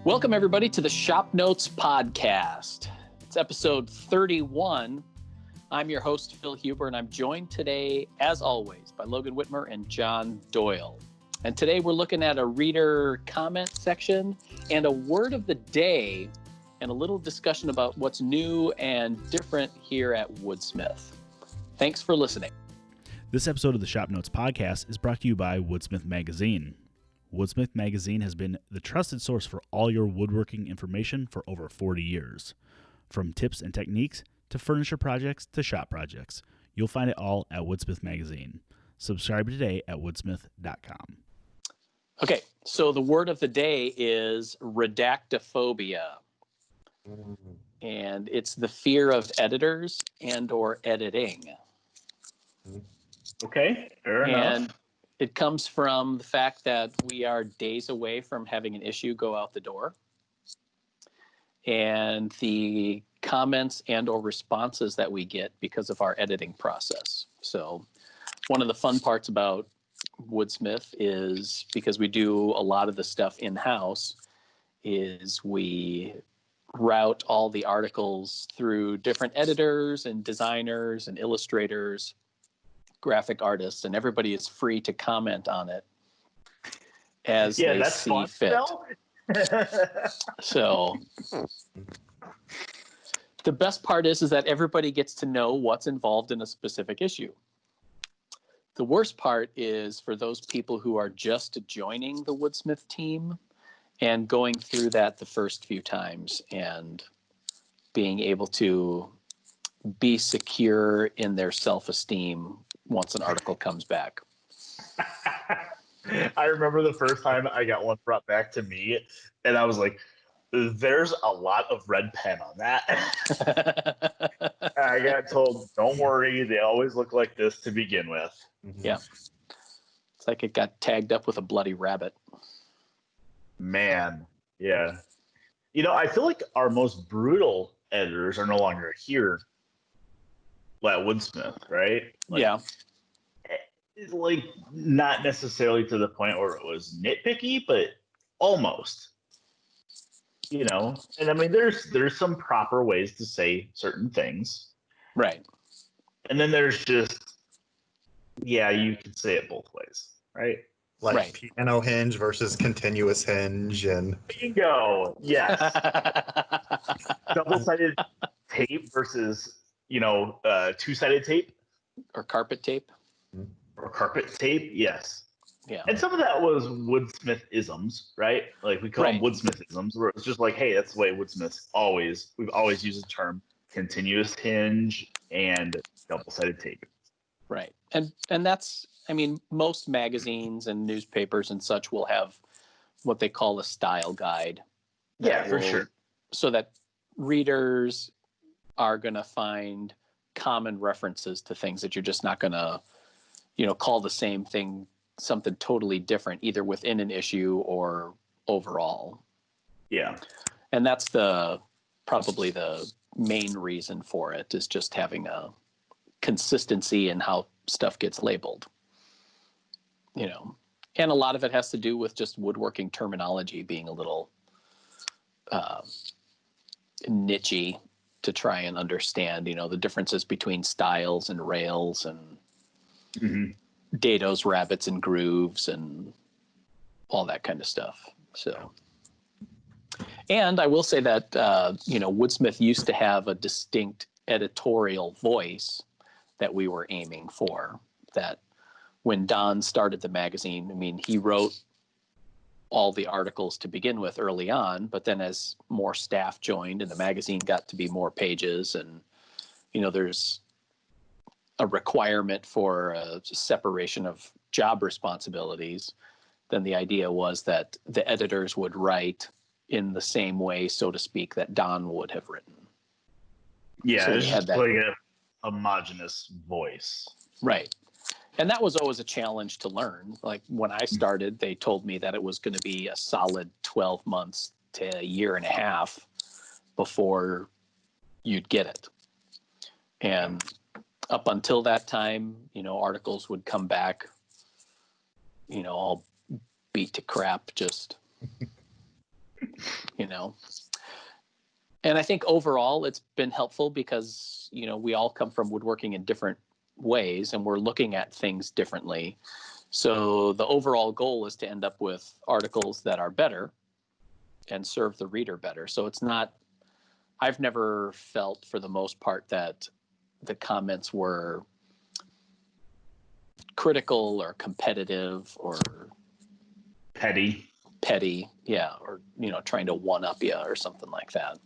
Welcome, everybody, to the ShopNotes Podcast. It's episode 31. I'm your host, Phil Huber, and I'm joined today, as always, by Logan Whitmer and John Doyle. And today we're looking at a reader comment section and a word of the day and a little discussion about what's new and different here at Woodsmith. Thanks for listening. This episode of the ShopNotes Podcast is brought to you by Woodsmith Magazine. Woodsmith Magazine has been the trusted source for all your woodworking information for over 40 years. From tips and techniques to furniture projects to shop projects, you'll find it all at Woodsmith Magazine. Subscribe today at woodsmith.com. Okay, so the word of the day is redactophobia. And it's the fear of editors and or editing. Okay, fair enough. And it comes from the fact that we are days away from having an issue go out the door. And the comments and or responses that we get because of our editing process. So one of the fun parts about Woodsmith is, because we do a lot of the stuff in-house, is we route all the articles through different editors and designers and illustrators, graphic artists, and everybody is free to comment on it as they see fun, fit. So the best part is that everybody gets to know what's involved in a specific issue. The worst part is for those people who are just joining the Woodsmith team and going through that the first few times and being able to be secure in their self-esteem once an article comes back. I remember the first time I got one brought back to me, and I was like, there's a lot of red pen on that. I got told, don't worry, they always look like this to begin with. Yeah. It's like it got tagged up with a bloody rabbit. Man, yeah. You know, I feel like our most brutal editors are no longer here at Woodsmith, right? Yeah. It's like not necessarily to the point where it was nitpicky, but almost. You know, and I mean, there's some proper ways to say certain things, right? And then there's just, yeah, you could say it both ways, right? Like right. Piano hinge versus continuous hinge, and bingo, yes. Double-sided tape versus, two-sided tape, or carpet tape, yes. Yeah. And some of that was Woodsmith isms, right? Like we call them Woodsmith isms, where it's just like, hey, that's the way we've always used the term continuous hinge and double-sided tape. Right. And that's, I mean, most magazines and newspapers and such will have what they call a style guide. Yeah, for sure. So that readers are going to find common references to things that you're just not going to, call the same thing something totally different, either within an issue or overall. Yeah. And that's probably the main reason for it, is just having a consistency in how stuff gets labeled. And a lot of it has to do with just woodworking terminology being a little niche-y to try and understand, the differences between styles and rails and dados, rabbits, and grooves, and all that kind of stuff. So, and I will say that, Woodsmith used to have a distinct editorial voice that we were aiming for. That when Don started the magazine, I mean, he wrote all the articles to begin with early on, but then as more staff joined and the magazine got to be more pages, and, there's a requirement for a separation of job responsibilities, then the idea was that the editors would write in the same way, so to speak, that Don would have written. Yeah, So it's just like a homogenous voice. Right. And that was always a challenge to learn. Like when I started, they told me that it was going to be a solid 12 months to a year and a half before you'd get it. And up until that time, articles would come back, all beat to crap, just you know. And I think overall it's been helpful because, you know, we all come from woodworking in different ways and we're looking at things differently. So the overall goal is to end up with articles that are better and serve the reader better. So it's not, I've never felt for the most part that the comments were critical or competitive or Petty. Yeah, or, you know, trying to one up you or something like that.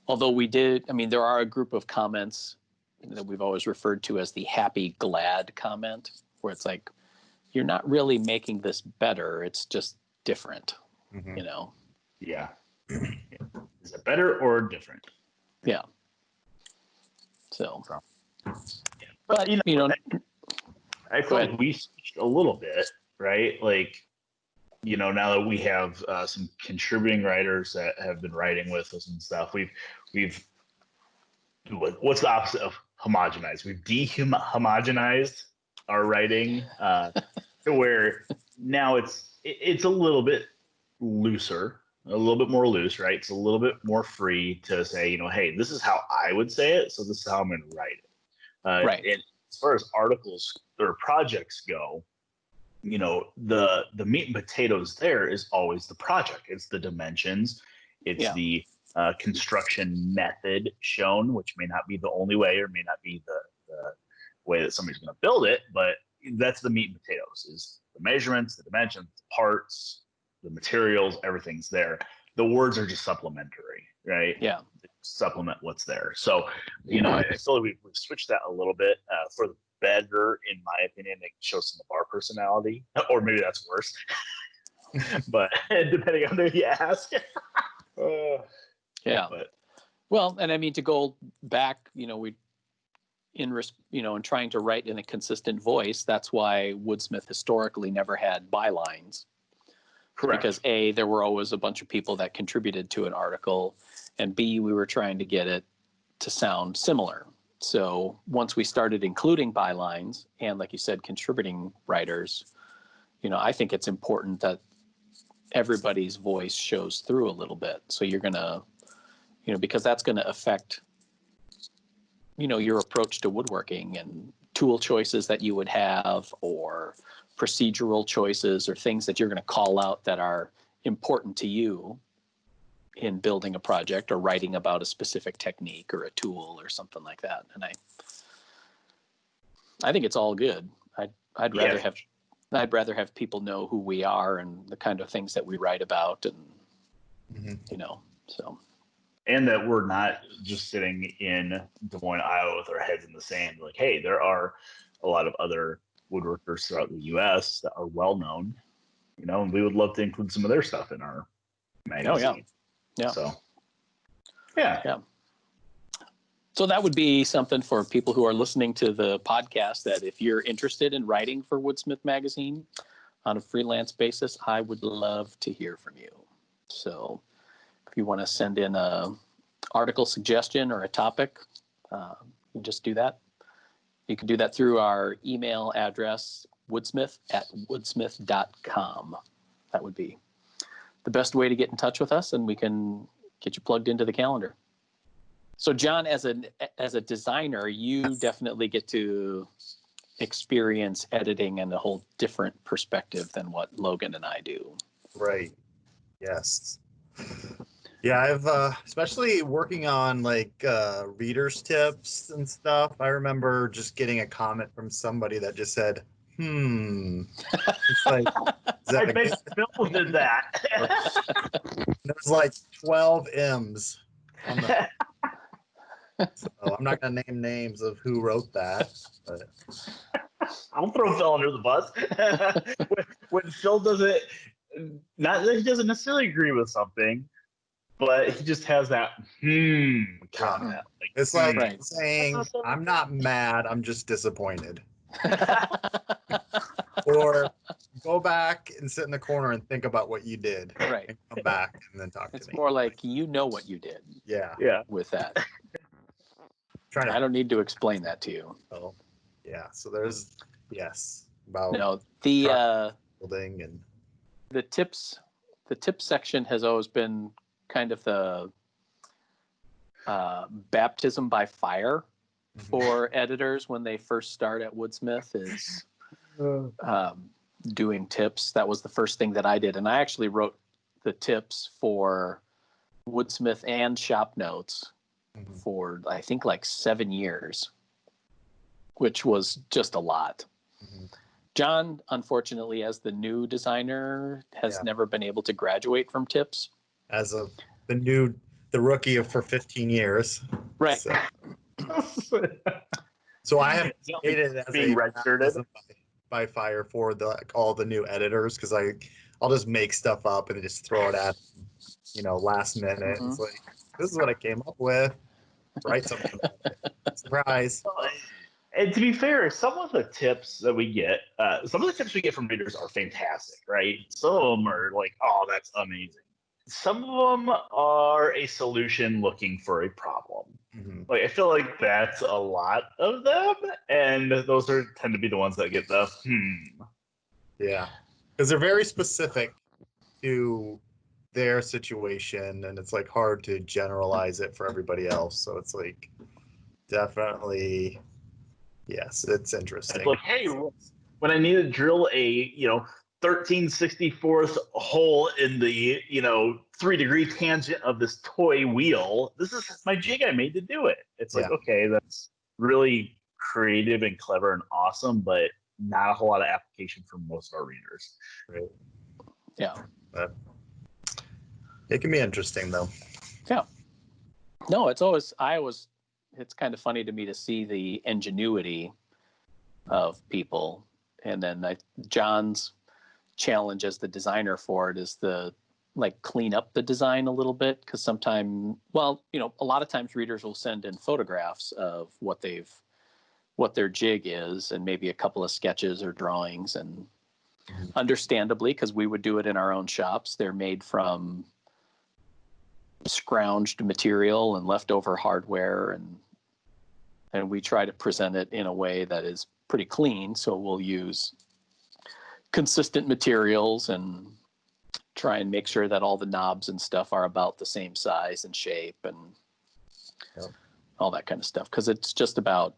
Although there are a group of comments that we've always referred to as the happy, glad comment, where it's like, you're not really making this better. It's just different, you know? Yeah. Is it better or different? Yeah. So, Yeah. but, you know, I feel like we switched a little bit, right? Like, you know, now that we have some contributing writers that have been writing with us and stuff, we've what's the opposite of homogenized? We've dehomogenized our writing to where now it's a little bit looser, a little bit more loose, right? It's a little bit more free to say, you know, hey, this is how I would say it, so this is how I'm going to write it. Right. And as far as articles or projects go, you know, the meat and potatoes there is always the project. It's the dimensions. It's the construction method shown, which may not be the only way or may not be the way that somebody's going to build it, but that's the meat and potatoes, is the measurements, the dimensions, the parts, the materials, everything's there. The words are just supplementary, right? Yeah. They supplement what's there. So, you know, I feel like we've switched that a little bit for the better, in my opinion. It shows some of our personality, or maybe that's worse. But depending on who you ask. Yeah. But, well, and I mean, to go back, you know, in trying to write in a consistent voice, that's why Woodsmith historically never had bylines. correct. Because A, there were always a bunch of people that contributed to an article, and B, we were trying to get it to sound similar. So once we started including bylines and, like you said, contributing writers, you know, I think it's important that everybody's voice shows through a little bit. So you're going to, you know, because that's going to affect, you know, your approach to woodworking and tool choices that you would have, or procedural choices, or things that you're going to call out that are important to you in building a project or writing about a specific technique or a tool or something like that. And I think it's all good. I'd rather have people know who we are and the kind of things that we write about, and you know, so. And that we're not just sitting in Des Moines, Iowa with our heads in the sand. Like, hey, there are a lot of other woodworkers throughout the U.S. that are well known, you know, and we would love to include some of their stuff in our magazine. Oh, yeah. Yeah. So, yeah. Yeah. So that would be something for people who are listening to the podcast, that if you're interested in writing for Woodsmith Magazine on a freelance basis, I would love to hear from you. So if you want to send in a article suggestion or a topic, you just do that. You can do that through our email address, woodsmith@woodsmith.com. That would be the best way to get in touch with us, and we can get you plugged into the calendar. So John, as a designer, you definitely get to experience editing in a whole different perspective than what Logan and I do. Right. Yes. Yeah, I've especially working on like readers tips and stuff. I remember just getting a comment from somebody that just said, It's like, I bet Phil did that. there's like 12 M's on the so I'm not gonna name names of who wrote that, but I'll throw Phil under the bus. when Phil doesn't, not that he doesn't necessarily agree with something, but he just has that comment. Like, it's like Right. saying, I'm not mad, I'm just disappointed. Or go back and sit in the corner and think about what you did. Right. And come back and then talk It's to me. more like, you know what you did Yeah. with that. Trying to I don't need to explain that to you. Oh, yeah. So there's about No, the building and the tips the tip section has always been kind of the baptism by fire for editors when they first start at Woodsmith is doing tips. That was the first thing that I did. And I actually wrote the tips for Woodsmith and ShopNotes for, I think, like 7 years, which was just a lot. John, unfortunately, as the new designer, has never been able to graduate from tips. As of the rookie for 15 years. Right. So I have created as being redshirted by fire for all the new editors, because I'll just make stuff up and just throw it at last minute. It's like, this is what I came up with. Write something. Surprise. And to be fair, some of the tips that we get, from readers are fantastic, right? Some of them are like, oh, that's amazing. Some of them are a solution looking for a problem. Like, I feel like that's a lot of them, and those tend to be the ones that get the Yeah, because they're very specific to their situation, and it's like hard to generalize it for everybody else. So it's like, definitely, yes, it's interesting. It's like, hey, when I need to drill a 13/64 hole in the 3-degree tangent of this toy wheel, this is my jig I made to do it. It's like, okay, that's really creative and clever and awesome, but not a whole lot of application for most of our readers. Right. Yeah. But it can be interesting though. Yeah. No, it's kind of funny to me to see the ingenuity of people. And then John's challenge as the designer for it is clean up the design a little bit, because sometimes, a lot of times readers will send in photographs of what their jig is, and maybe a couple of sketches or drawings, and understandably, because we would do it in our own shops, they're made from scrounged material and leftover hardware, and we try to present it in a way that is pretty clean. So we'll use consistent materials and try and make sure that all the knobs and stuff are about the same size and shape and all that kind of stuff, because it's just about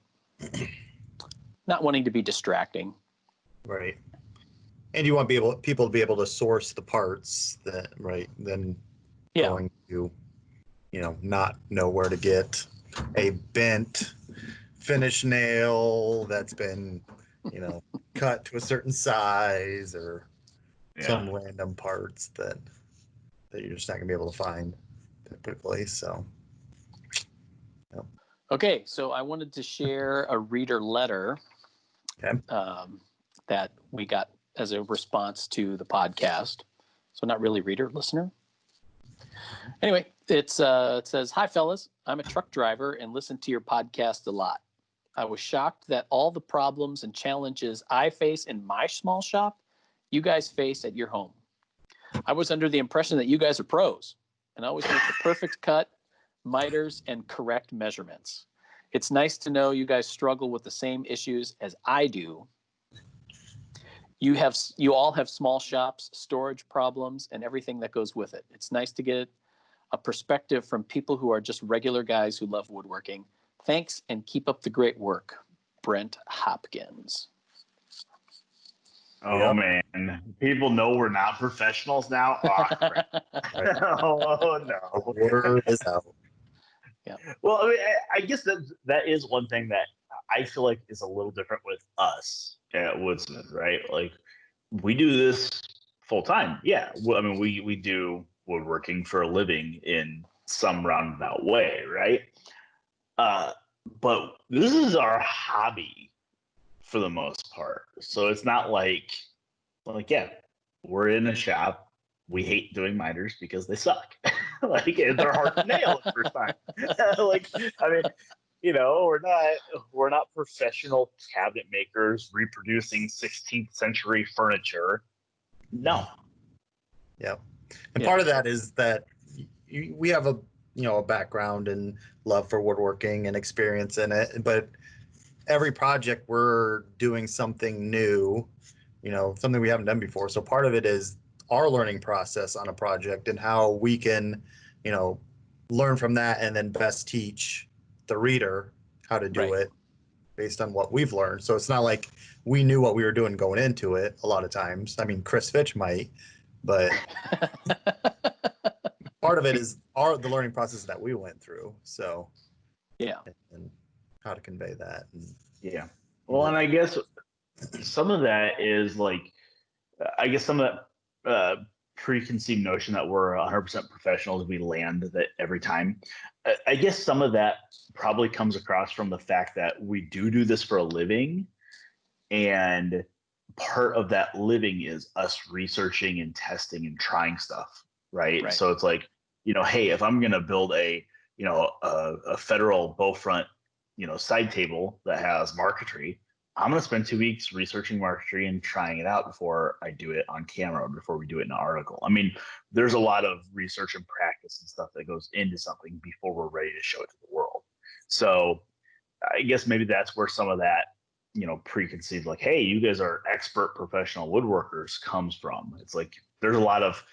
not wanting to be distracting. Right. And you want people to be able to source the parts then going to not know where to get a bent finish nail that's been cut to a certain size, or some random parts that you're just not gonna be able to find typically. So Okay, so I wanted to share a reader letter that we got as a response to the podcast. So not really reader, listener. Anyway, it says, "Hi fellas, I'm a truck driver and listen to your podcast a lot. I was shocked that all the problems and challenges I face in my small shop, you guys face at your home. I was under the impression that you guys are pros and always make the perfect cut, miters, and correct measurements. It's nice to know you guys struggle with the same issues as I do. You all have small shops, storage problems, and everything that goes with it. It's nice to get a perspective from people who are just regular guys who love woodworking. Thanks, and keep up the great work. Brent Hopkins." Oh, man. People know we're not professionals now? Oh, crap. Oh, no. Word is out. Yeah. Well, I mean, I guess that is one thing that I feel like is a little different with us at Woodsmith, right? Like, we do this full time. Yeah. I mean, we do woodworking for a living in some roundabout way, right? But this is our hobby for the most part. So it's not like, we're in a shop. We hate doing miters because they suck. They're hard to nail the first time. We're not professional cabinet makers reproducing 16th century furniture. No. Yeah. And part of that is that we have a background and love for woodworking and experience in it, but every project we're doing something new, something we haven't done before. So part of it is our learning process on a project and how we can, learn from that and then best teach the reader how to do it based on what we've learned. So it's not like we knew what we were doing going into it a lot of times. I mean, Chris Fitch might, but part of it is the learning process that we went through. So and how to convey that. Yeah. Well, and I guess some of that is like, some of that preconceived notion that we're 100% professionals, we land that every time. I guess some of that probably comes across from the fact that we do this for a living, and part of that living is us researching and testing and trying stuff, right? So it's like, hey, if I'm going to build a federal bow front, side table that has marquetry, I'm going to spend 2 weeks researching marquetry and trying it out before I do it on camera, or before we do it in an article. I mean, there's a lot of research and practice and stuff that goes into something before we're ready to show it to the world. So I guess maybe that's where some of that, preconceived, like, hey, you guys are expert professional woodworkers, comes from. It's like there's a lot of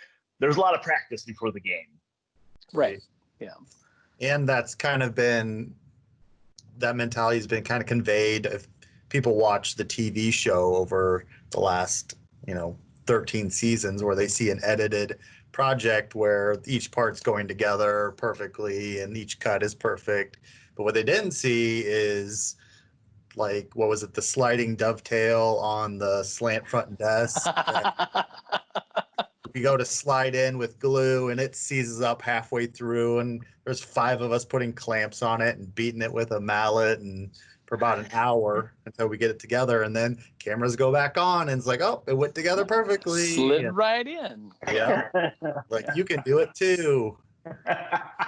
practice before the game. Right. Yeah. And that's kind of been, that mentality has been kind of conveyed. If people watch the TV show over the last, 13 seasons, where they see an edited project where each part's going together perfectly and each cut is perfect. But what they didn't see is, like, what was it? The sliding dovetail on the slant front desk. We go to slide in with glue and it seizes up halfway through, and there's 5 of us putting clamps on it and beating it with a mallet and for about an hour until we get it together, and then cameras go back on and it's like, oh, it went together perfectly. Slid right in. Yeah. Like, you can do it too.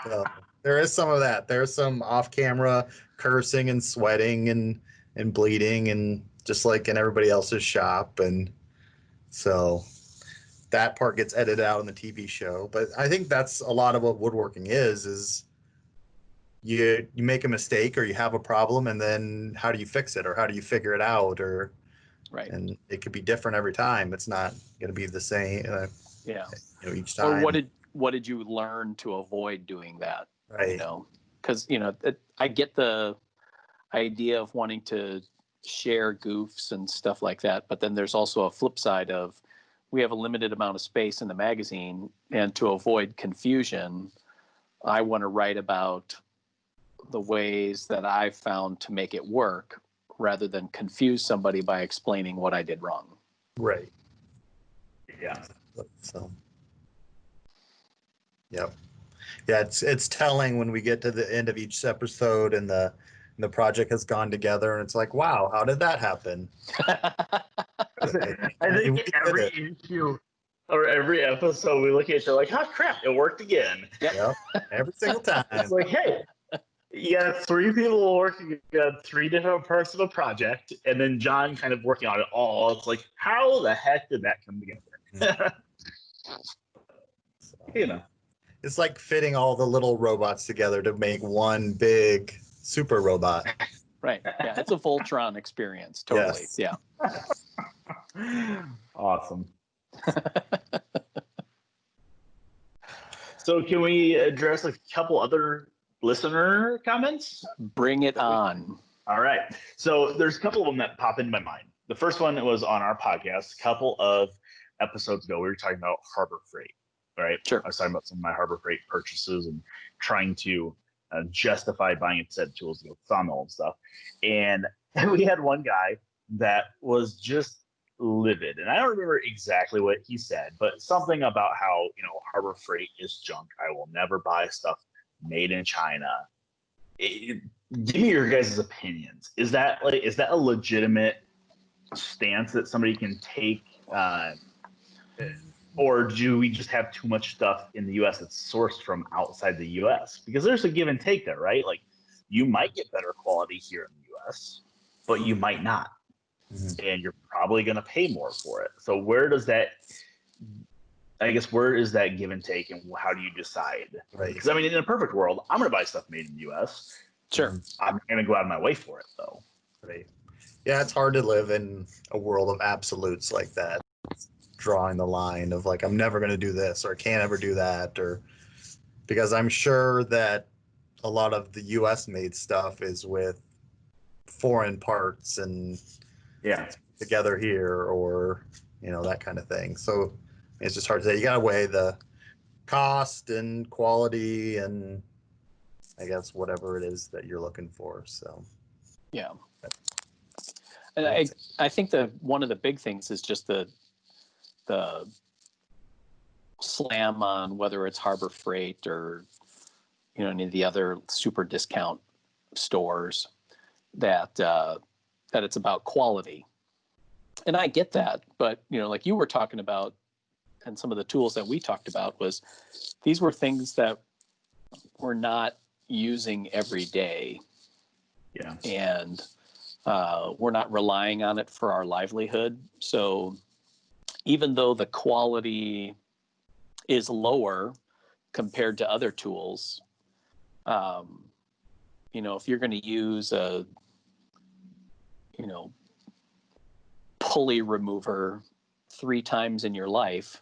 So there is some of that. There's some off camera cursing and sweating and bleeding, and just like in everybody else's shop. And so that part gets edited out in the TV show. But I think that's a lot of what woodworking is you make a mistake or you have a problem, and then how do you fix it, or how do you figure it out, or and it could be different every time. It's not going to be the same each time. Or what did you learn to avoid doing that? Right. Because I get the idea of wanting to share goofs and stuff like that, but then there's also a flip side of, we have a limited amount of space in the magazine, and to avoid confusion, I want to write about the ways that I've found to make it work, rather than confuse somebody by explaining what I did wrong. Right. Yeah. So, yep. Yeah, it's telling when we get to the end of each episode and the project has gone together, and it's like, wow, how did that happen? I think every issue or every episode we look at each other like, oh crap, it worked again. Yep. Every single time. It's like, hey, you got 3 people working, you got 3 different parts of a project, and then John kind of working on it all. It's like, how the heck did that come together? It's like fitting all the little robots together to make one big super robot. Right. Yeah, it's a Voltron experience. Totally. Yes. Yeah. Awesome. So can we address a couple other listener comments? Bring it on. All right. So there's a couple of them that pop into my mind. The first one was on our podcast a couple of episodes ago. We were talking about Harbor Freight, right? Sure. I was talking about some of my Harbor Freight purchases and trying to justify buying a set of tools to go sawmill and stuff. And we had one guy that was just livid. And I don't remember exactly what he said, but something about how, Harbor Freight is junk. I will never buy stuff made in China. Give me your guys' opinions. Is that a legitimate stance that somebody can take? Or do we just have too much stuff in the U.S. that's sourced from outside the U.S.? Because there's a give and take there, right? Like, you might get better quality here in the U.S., but you might not. Mm-hmm. And you're probably going to pay more for it. So where is that give and take, and how do you decide? Right. Because, in a perfect world, I'm going to buy stuff made in the U.S. Sure. I'm going to go out of my way for it, though. Right. Yeah, it's hard to live in a world of absolutes like that. drawing the line of like, I'm never going to do this or I can't ever do that, or because I'm sure that a lot of the US made stuff is with foreign parts and together here, or, you know, that kind of thing. So it's just hard to say. You got to weigh the cost and quality and I guess whatever it is that you're looking for. So, yeah. And I think that one of the big things is just the slam on whether it's Harbor Freight or, you know, any of the other super discount stores that it's about quality. And I get that, but, you know, like you were talking about, and some of the tools that we talked about was these were things that we're not using every day. Yeah. And we're not relying on it for our livelihood. So even though the quality is lower compared to other tools, you know, if you're going to use a, you know, pulley remover 3 times in your life,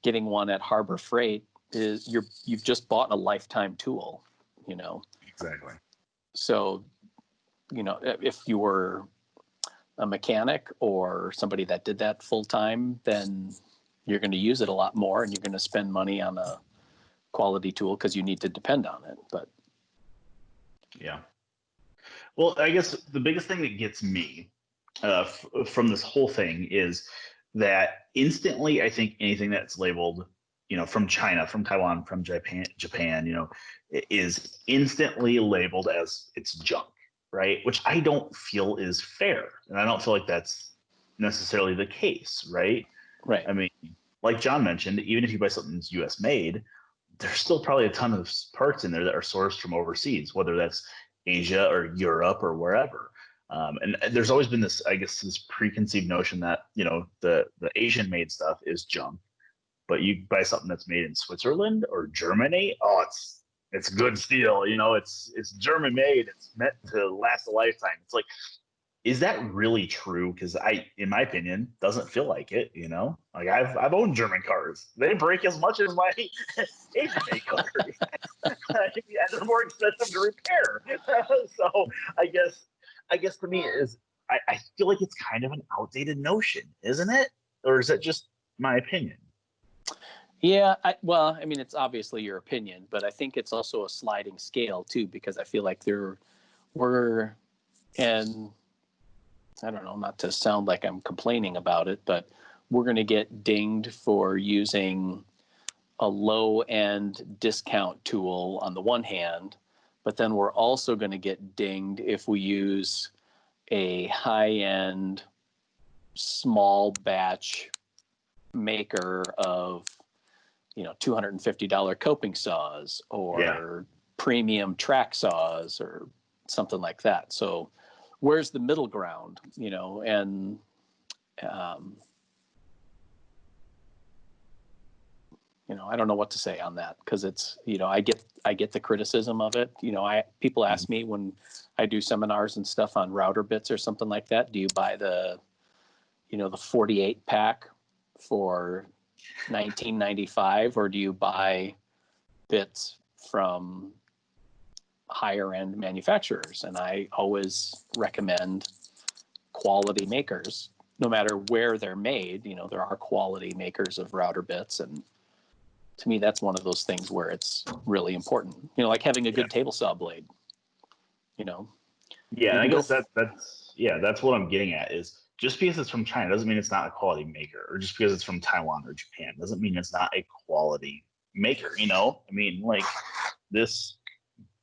getting one at Harbor Freight is you've just bought a lifetime tool, you know. Exactly. So, you know, if you were a mechanic or somebody that did that full time, then you're going to use it a lot more and you're going to spend money on a quality tool because you need to depend on it. But yeah. Well, I guess the biggest thing that gets me from this whole thing is that instantly, I think anything that's labeled, you know, from China, from Taiwan, from Japan, you know, is instantly labeled as it's junk, right? Which I don't feel is fair. And I don't feel like that's necessarily the case, right? right. I mean, like John mentioned, even if you buy something that's US made, there's still probably a ton of parts in there that are sourced from overseas, whether that's Asia or Europe or wherever. And there's always been this, I guess, this preconceived notion that, you know, the Asian made stuff is junk, but you buy something that's made in Switzerland or Germany, oh, it's good steel, you know, it's German made, it's meant to last a lifetime. It's like, is that really true? Because in my opinion, doesn't feel like it, you know? Like I've owned German cars. They break as much as my Asian made cars. And they're more expensive to repair. So I guess to me I feel like it's kind of an outdated notion, isn't it? Or is that just my opinion? Yeah, well, I mean, it's obviously your opinion, but I think it's also a sliding scale too, because I feel like and I don't know, not to sound like I'm complaining about it, but we're going to get dinged for using a low-end discount tool on the one hand, but then we're also going to get dinged if we use a high-end small batch maker of, you know, $250 coping saws or premium track saws or something like that. So where's the middle ground, you know? And you know, I don't know what to say on that, because it's, you know, I get the criticism of it. You know, people ask me when I do seminars and stuff on router bits or something like that, do you buy the, you know, the 48 pack for $19.95, or do you buy bits from higher end manufacturers? And I always recommend quality makers, no matter where they're made. You know, there are quality makers of router bits, and to me, that's one of those things where it's really important. You know, like having a good table saw blade. You know. Yeah, I guess that's what I'm getting at is, just because it's from China doesn't mean it's not a quality maker, or just because it's from Taiwan or Japan doesn't mean it's not a quality maker. You know, I mean, like this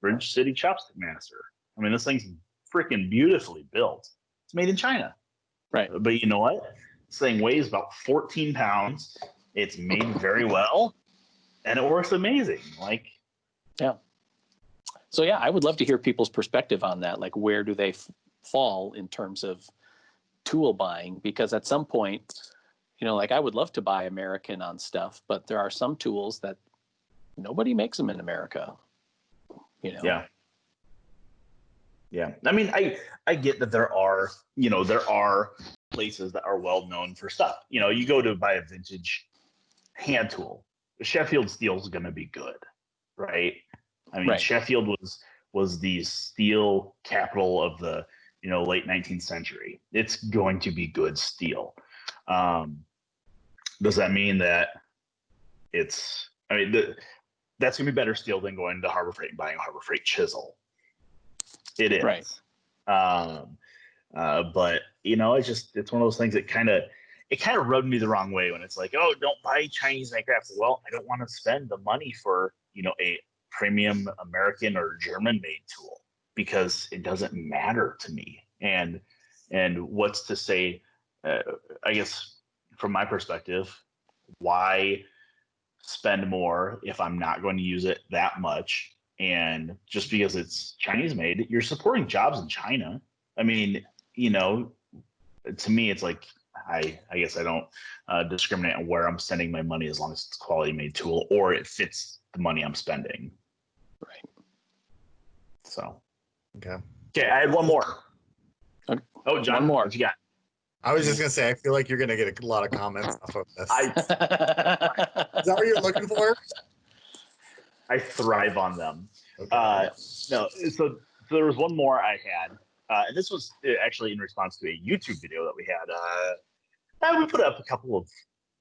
Bridge City Chopstick Master. I mean, this thing's freaking beautifully built. It's made in China, right? But you know what? This thing weighs about 14 pounds. It's made very well, and it works amazing. Like, yeah. So yeah, I would love to hear people's perspective on that. Like, where do they fall in terms of tool buying? Because at some point, you know, like I would love to buy American on stuff, but there are some tools that nobody makes them in America. You know? Yeah. I mean, I get that there are places that are well known for stuff. You know, you go to buy a vintage hand tool, Sheffield steel is going to be good, right? I mean, Sheffield was the steel capital of the late 19th century. It's going to be good steel. Does that mean that that's going to be better steel than going to Harbor Freight and buying a Harbor Freight chisel? It is. Right. But it's one of those things that kind of rubbed me the wrong way when it's like, oh, don't buy Chinese made crafts. Well, I don't want to spend the money for, a premium American or German made tool because it doesn't matter to me. And what's to say, I guess from my perspective, why spend more if I'm not going to use it that much? And just because it's Chinese made, you're supporting jobs in China. I mean, to me, it's like, I guess I don't discriminate on where I'm spending my money as long as it's a quality made tool or it fits the money I'm spending. Right. So. Okay. I had one more. Okay. Oh, John, one more. What you got? I was just going to say, I feel like you're going to get a lot of comments off of this. Is that what you're looking for? I thrive on them. Okay. No, so there was one more I had. And this was actually in response to a YouTube video that we had. We put up a couple of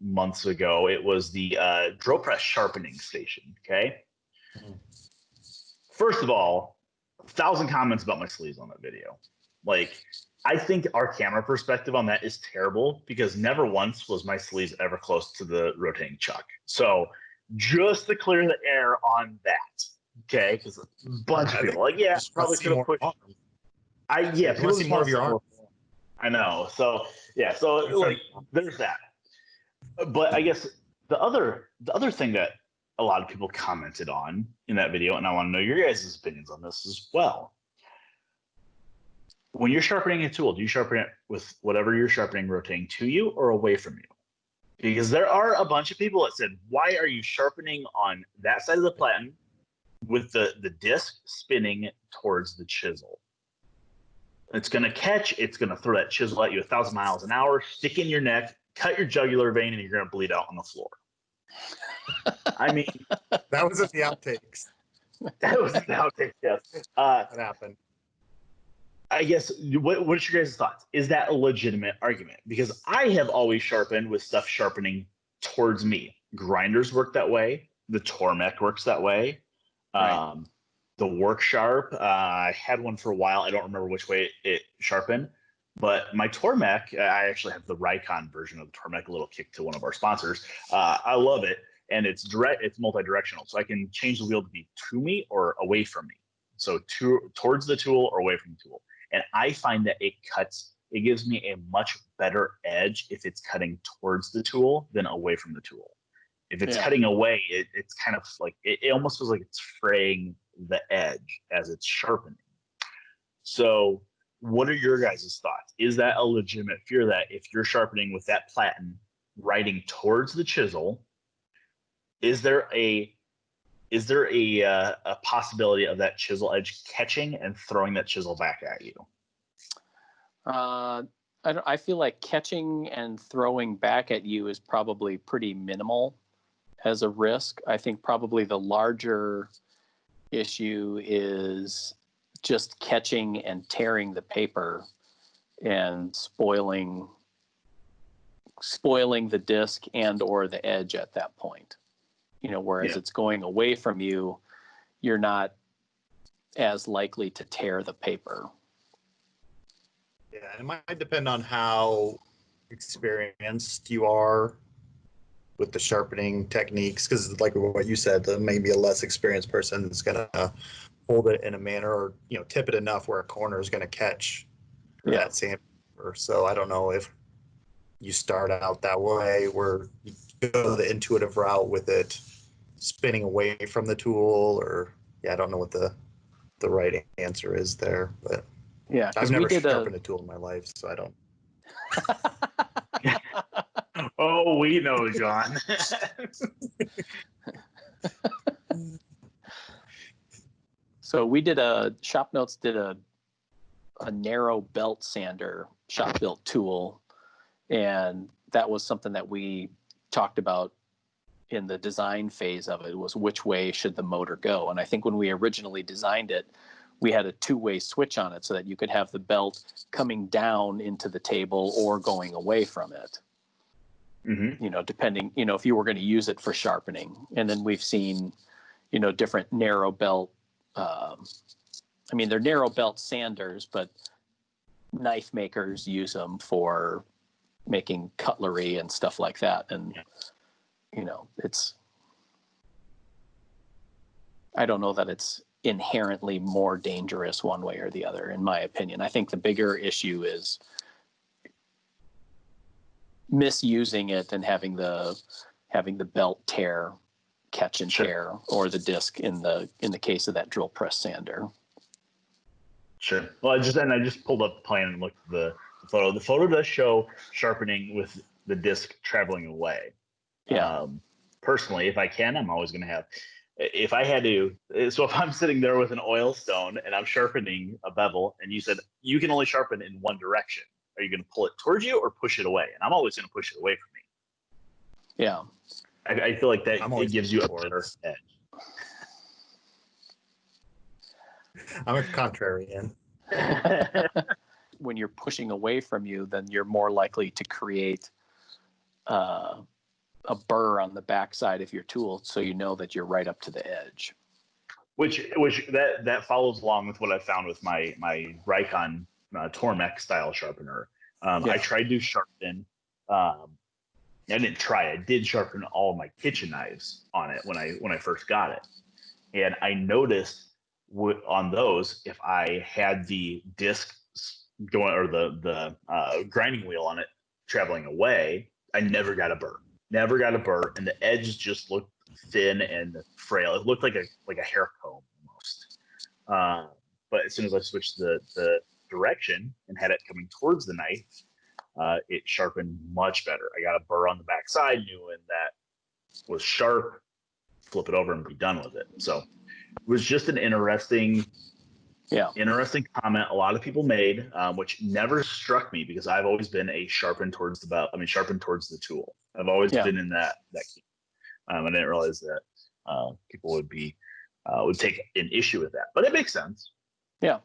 months ago. It was the drill press sharpening station. Okay. Mm-hmm. First of all, 1,000 comments about my sleeves on that video. Like, I think our camera perspective on that is terrible because never once was my sleeves ever close to the rotating chuck. So just to clear the air on that. Okay. Because a bunch of people like, yeah, probably could have pushed. People see more of your arm. I know. So yeah, so like there's that. But I guess the other thing that a lot of people commented on in that video, and I want to know your guys' opinions on this as well. When you're sharpening a tool, do you sharpen it with whatever you're sharpening rotating to you or away from you? Because there are a bunch of people that said, why are you sharpening on that side of the platen with the disc spinning towards the chisel? It's going to catch. It's going to throw that chisel at you 1,000 miles an hour, stick in your neck, cut your jugular vein, and you're going to bleed out on the floor. I mean, that was in the outtakes. That was in the outtakes, yes. That happened. I guess, what's your guys' thoughts? Is that a legitimate argument? Because I have always sharpened with stuff sharpening towards me. Grinders work that way. The Tormek works that way. Right. The Work Sharp, I had one for a while. I don't remember which way it sharpened, but my Tormek, I actually have the Rikon version of the Tormek, a little kick to one of our sponsors. I love it, and it's multi-directional, so I can change the wheel to be to me or away from me. So towards the tool or away from the tool. And I find that it gives me a much better edge if it's cutting towards the tool than away from the tool. If it's cutting away, it's kind of like, it almost feels like it's fraying the edge as it's sharpening. So what are your guys' thoughts? Is that a legitimate fear that if you're sharpening with that platen riding towards the chisel, is there a possibility of that chisel edge catching and throwing that chisel back at you? I feel like catching and throwing back at you is probably pretty minimal as a risk. I think probably the larger issue is just catching and tearing the paper and spoiling the disc and or the edge at that point. Whereas it's going away from you, you're not as likely to tear the paper. Yeah, it might depend on how experienced you are with the sharpening techniques, because like what you said, maybe a less experienced person is going to hold it in a manner or tip it enough where a corner is going to catch that sandpaper. So I don't know if you start out that way where you go the intuitive route with it spinning away from the tool, or I don't know what the right answer is there, but I've never sharpened a tool in my life, so I don't. Oh, we know, John. So we did ShopNotes did a narrow belt sander shop built tool And that was something that we talked about in the design phase of it, was which way should the motor go. And I think when we originally designed it, we had a two-way switch on it so that you could have the belt coming down into the table or going away from it. Mm-hmm. You know, depending, you know, if you were going to use it for sharpening. And then we've seen, you know, different narrow belt. I mean, they're narrow belt sanders, but knife makers use them for making cutlery and stuff like that. And, you know, I don't know that it's inherently more dangerous one way or the other, in my opinion. I think the bigger issue is misusing it and having the belt tear, catch and tear, or the disc in the case of that drill press sander. Sure. Well, I just pulled up the plan and looked at the photo. The photo does show sharpening with the disc traveling away. Yeah. Personally, if I can, I'm always going to have. If I had to, so if I'm sitting there with an oil stone and I'm sharpening a bevel, and you said you can only sharpen in one direction, are you going to pull it towards you or push it away? And I'm always going to push it away from me. Yeah. I feel like that it gives you a better edge. I'm a contrarian. When you're pushing away from you, then you're more likely to create a burr on the backside of your tool, so you know that you're right up to the edge. Which that follows along with what I found with my Rikon Tormek style sharpener. I tried to sharpen. I didn't try. I did sharpen all my kitchen knives on it when I first got it, and I noticed on those, if I had the disc going or the grinding wheel on it traveling away, I never got a burr. And the edge just looked thin and frail. It looked like a hair comb almost. But as soon as I switched the direction and had it coming towards the knife, it sharpened much better. I got a burr on the backside, knew when that was sharp, flip it over and be done with it. So it was just an interesting comment a lot of people made, which never struck me because I've always been a sharpen towards the tool. I've always been in that key. I didn't realize that people would take an issue with that, but it makes sense. Yeah.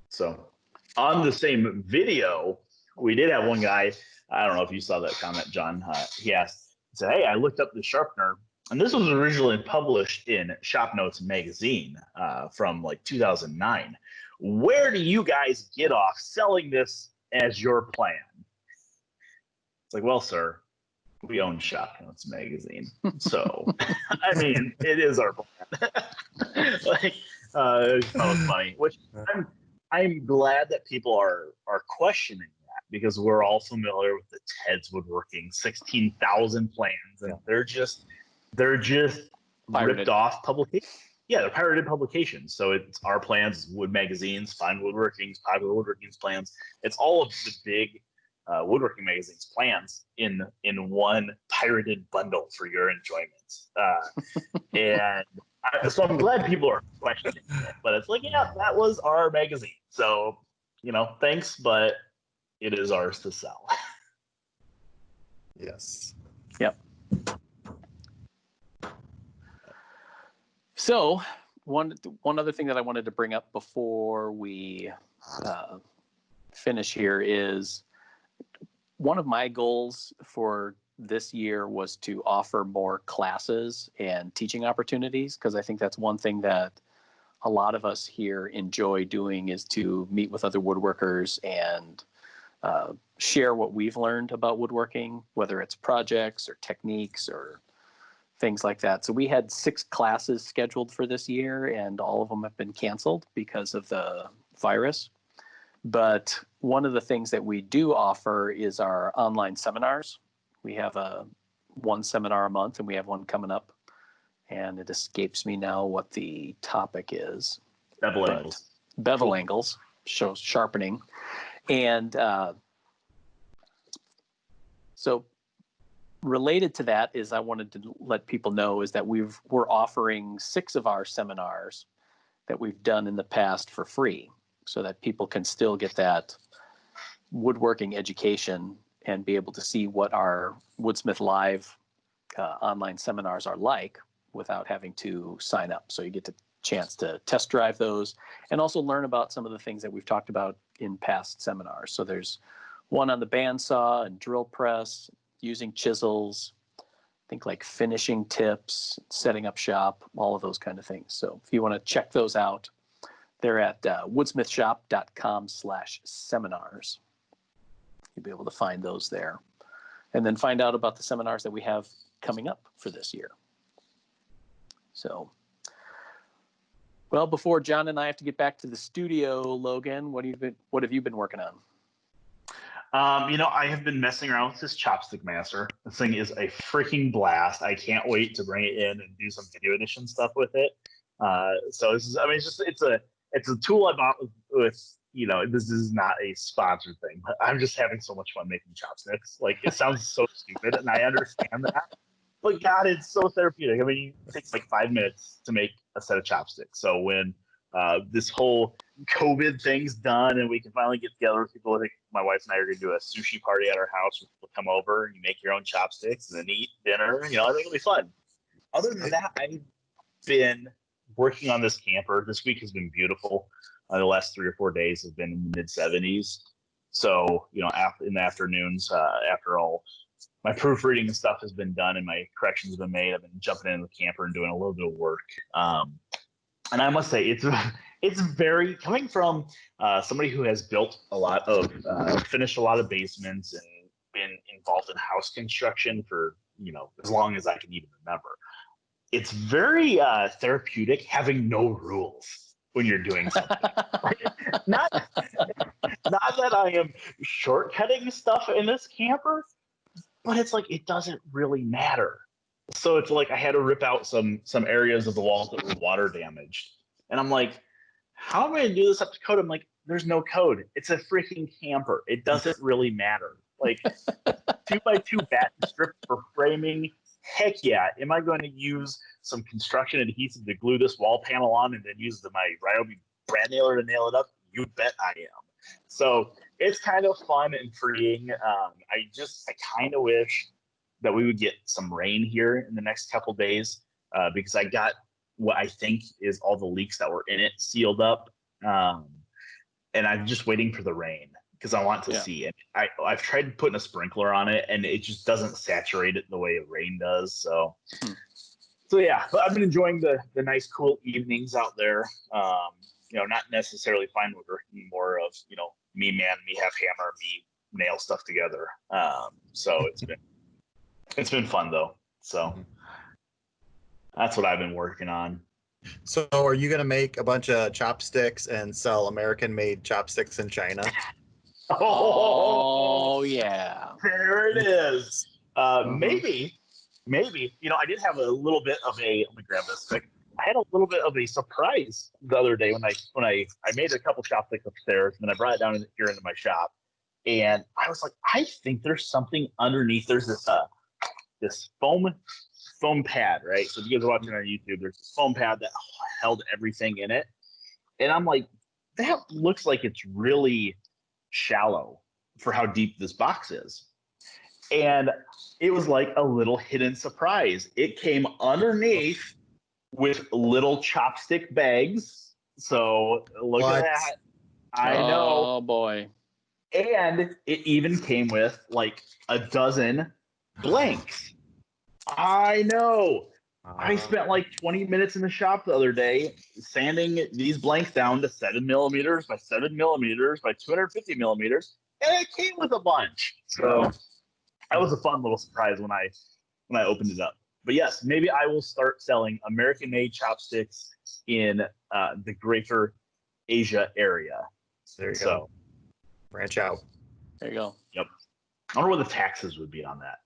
So on the same video, we did have one guy. I don't know if you saw that comment, John. He said, "Hey, I looked up the sharpener." And this was originally published in ShopNotes magazine from like 2009. Where do you guys get off selling this as your plan? It's like, well, sir, we own ShopNotes magazine. So, I mean, it is our plan. It's funny. Which I'm glad that people are questioning that, because we're all familiar with the Ted's Woodworking 16,000 plans, and they're just pirated. Ripped off publications. Yeah, they're pirated publications. So it's our plans, Wood Magazine's, Fine Woodworking's, Popular Woodworking's plans. It's all of the big woodworking magazines' plans in one pirated bundle for your enjoyment. So I'm glad people are questioning it. But it's like, yeah, that was our magazine. So, thanks, but it is ours to sell. Yes. Yep. So one other thing that I wanted to bring up before we finish here is one of my goals for this year was to offer more classes and teaching opportunities, because I think that's one thing that a lot of us here enjoy doing, is to meet with other woodworkers and share what we've learned about woodworking, whether it's projects or techniques or things like that. So we had 6 classes scheduled for this year, and all of them have been canceled because of the virus. But one of the things that we do offer is our online seminars. We have one seminar a month, and we have one coming up, and it escapes me now what the topic is. Bevel angles shows sharpening. And so related to that is, I wanted to let people know is that we're offering 6 of our seminars that we've done in the past for free, so that people can still get that woodworking education and be able to see what our Woodsmith Live online seminars are like without having to sign up. So you get the chance to test drive those and also learn about some of the things that we've talked about in past seminars. So there's one on the bandsaw and drill press, using chisels, think like finishing tips, setting up shop, all of those kind of things. So if you want to check those out, they're at woodsmithshop.com/seminars. You'll be able to find those there. And then find out about the seminars that we have coming up for this year. So, well, before John and I have to get back to the studio, Logan, what have you been working on? I have been messing around with this Chopstick Master. This thing is a freaking blast. I can't wait to bring it in and do some video edition stuff with it. So this is, it's a tool I bought with, this is not a sponsored thing, but I'm just having so much fun making chopsticks. Like, it sounds so stupid, and I understand that. But God, it's so therapeutic. I mean, it takes like 5 minutes to make a set of chopsticks. So when this whole COVID thing's done and we can finally get together with people, I think my wife and I are going to do a sushi party at our house. We'll come over and you make your own chopsticks and then eat dinner. I think it'll be fun. Other than that, I've been working on this camper. This week has been beautiful. The last 3 or 4 days have been in the mid-70s. So, in the afternoons, after all my proofreading and stuff has been done and my corrections have been made, I've been jumping into the camper and doing a little bit of work. And I must say, it's very, coming from somebody who has built a lot of, finished a lot of basements and been involved in house construction for, as long as I can even remember. It's very therapeutic having no rules when you're doing something. not that I am shortcutting stuff in this camper, but it's like, it doesn't really matter. So it's like I had to rip out some areas of the walls that were water damaged. And I'm like, how am I going to do this up to code? I'm like, there's no code. It's a freaking camper. It doesn't really matter. Like 2x2 batten strip for framing. Heck yeah. Am I going to use some construction adhesive to glue this wall panel on and then use my Ryobi brad nailer to nail it up? You bet I am. So it's kind of fun and freeing. I kind of wish that we would get some rain here in the next couple days because I got what I think is all the leaks that were in it sealed up. And I'm just waiting for the rain because I want to see it. I've tried putting a sprinkler on it and it just doesn't saturate it the way a rain does. So yeah, but I've been enjoying the nice, cool evenings out there. Not necessarily fine woodworking, more of, me man, me have hammer, me nail stuff together. So it's been fun though. So that's what I've been working on. So are you going to make a bunch of chopsticks and sell American-made chopsticks in China? Oh yeah. There it is. Maybe. I did have a little bit of let me grab this quick. I had a little bit of a surprise the other day when I made a couple chopsticks upstairs and then I brought it down here into my shop. And I was like, I think there's something underneath. There's this foam pad, right? So if you guys are watching on YouTube, there's this foam pad that held everything in it. And I'm like, that looks like it's really shallow for how deep this box is. And it was like a little hidden surprise. It came underneath with little chopstick bags. So look at that. I know. Oh boy. And it even came with like a dozen blanks. I know. I spent like 20 minutes in the shop the other day sanding these blanks down to 7 millimeters by 7 millimeters by 250 millimeters, and it came with a bunch. So that was a fun little surprise when I opened it up. But yes, maybe I will start selling American-made chopsticks in the greater Asia area. There you go. Branch out. There you go. Yep. I wonder what the taxes would be on that.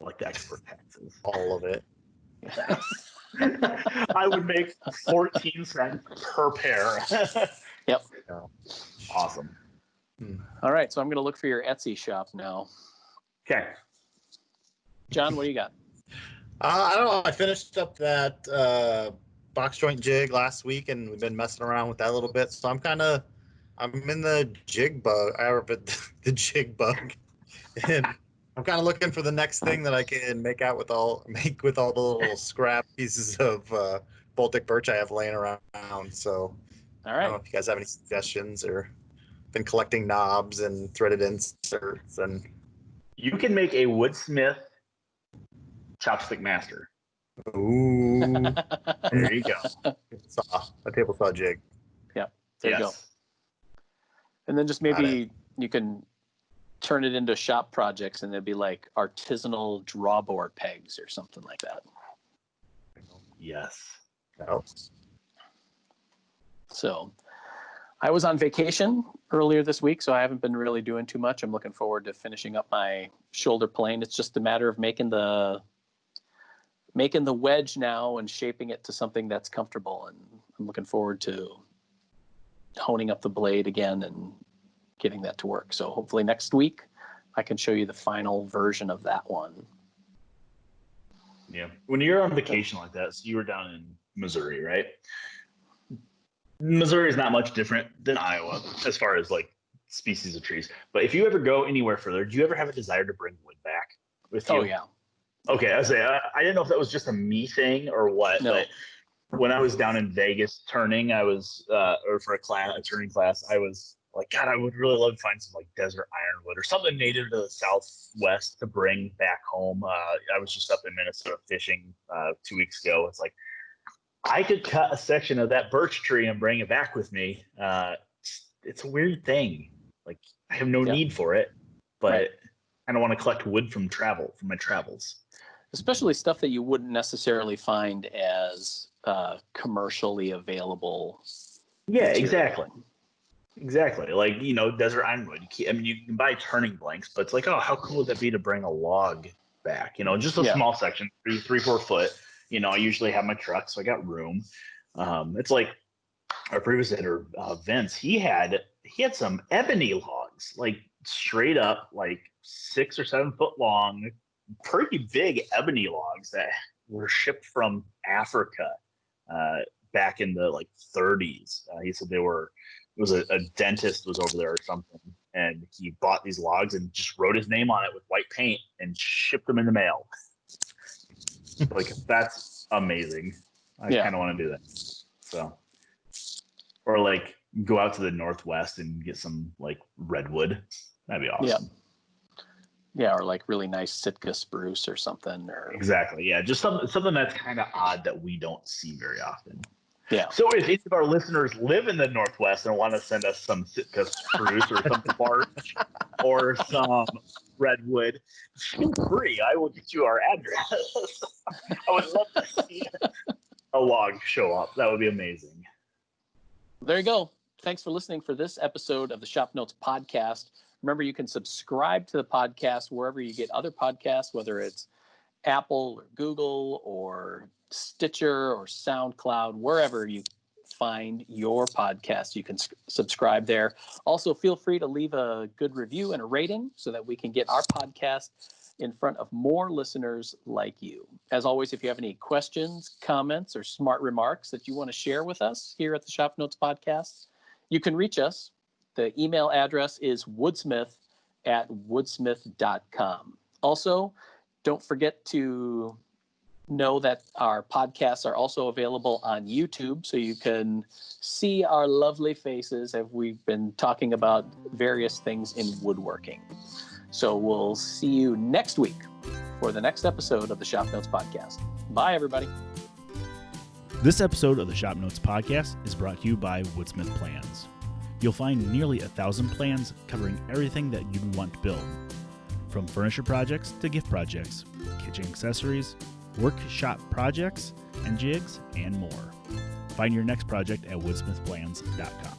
Like the export taxes. All of it. I would make 14 cents per pair. Yep. Awesome. All right, so I'm going to look for your Etsy shop now. Okay. John, what do you got? I don't know. I finished up that box joint jig last week, and we've been messing around with that a little bit. So I'm kind of I'm in the jig bug. The jig bug, and I'm kind of looking for the next thing that I can make with all the little scrap pieces of Baltic birch I have laying around. So All I don't know right. if you guys have any suggestions, or been collecting knobs and threaded inserts. And You can make a Woodsmith chopstick master. ooh, There you go. a table saw jig. There you go. And then just maybe you can turn it into shop projects, and it'd be like artisanal drawboard pegs or something like that. Yes. Oh. So I was on vacation earlier this week, so I haven't been really doing too much. I'm looking forward to finishing up my shoulder plane. It's just a matter of making the wedge now and shaping it to something that's comfortable. And I'm looking forward to honing up the blade again and getting that to work. So hopefully next week I can show you the final version of that one. Yeah. When you're on vacation like that, so you were down in Missouri, right? Missouri is not much different than Iowa as far as like species of trees. But if you ever go anywhere further, do you ever have a desire to bring wood back with you? Oh, yeah. Okay. I didn't know if that was just a me thing or what. No. But when I was down in Vegas turning, I was, or for a turning class, I was like, God, I would really love to find some like desert ironwood or something native to the Southwest to bring back home. I was just up in Minnesota fishing 2 weeks ago. It's like, I could cut a section of that birch tree and bring it back with me. It's a weird thing. Like, I have no need for it, but I don't want to collect wood from my travels. Especially stuff that you wouldn't necessarily find as commercially available. Yeah, material. Exactly. Like, desert ironwood. You can buy turning blanks, but it's like, oh, how cool would that be to bring a log back? Just a small section, 3-4 foot. I usually have my truck, so I got room. It's like our previous editor, Vince, he had some ebony logs, like straight up, like 6 or 7 foot long, pretty big ebony logs that were shipped from Africa back in the like 30s. He said it was a dentist was over there or something, and he bought these logs and just wrote his name on it with white paint and shipped them in the mail. Like, that's amazing. I kind of want to do that. So, or like go out to the Northwest and get some like redwood. That'd be awesome. Yeah, or like really nice Sitka spruce or something. Or exactly. Yeah, just something that's kind of odd that we don't see very often. Yeah. So if any of our listeners live in the Northwest and want to send us some Sitka spruce or some bark or some redwood, feel free. I will get you our address. I would love to see a log show up. That would be amazing. There you go. Thanks for listening for this episode of the ShopNotes Podcast. Remember, you can subscribe to the podcast wherever you get other podcasts, whether it's Apple or Google or Stitcher or SoundCloud, wherever you find your podcast, you can subscribe there. Also, feel free to leave a good review and a rating so that we can get our podcast in front of more listeners like you. As always, if you have any questions, comments, or smart remarks that you want to share with us here at the ShopNotes Podcast, you can reach us. The email address is woodsmith@woodsmith.com. Also, don't forget to know that our podcasts are also available on YouTube, so you can see our lovely faces as we've been talking about various things in woodworking. So we'll see you next week for the next episode of the ShopNotes Podcast. Bye, everybody. This episode of the ShopNotes Podcast is brought to you by Woodsmith Plans. You'll find nearly 1,000 plans covering everything that you'd want to build, from furniture projects to gift projects, kitchen accessories, workshop projects, and jigs, and more. Find your next project at woodsmithplans.com.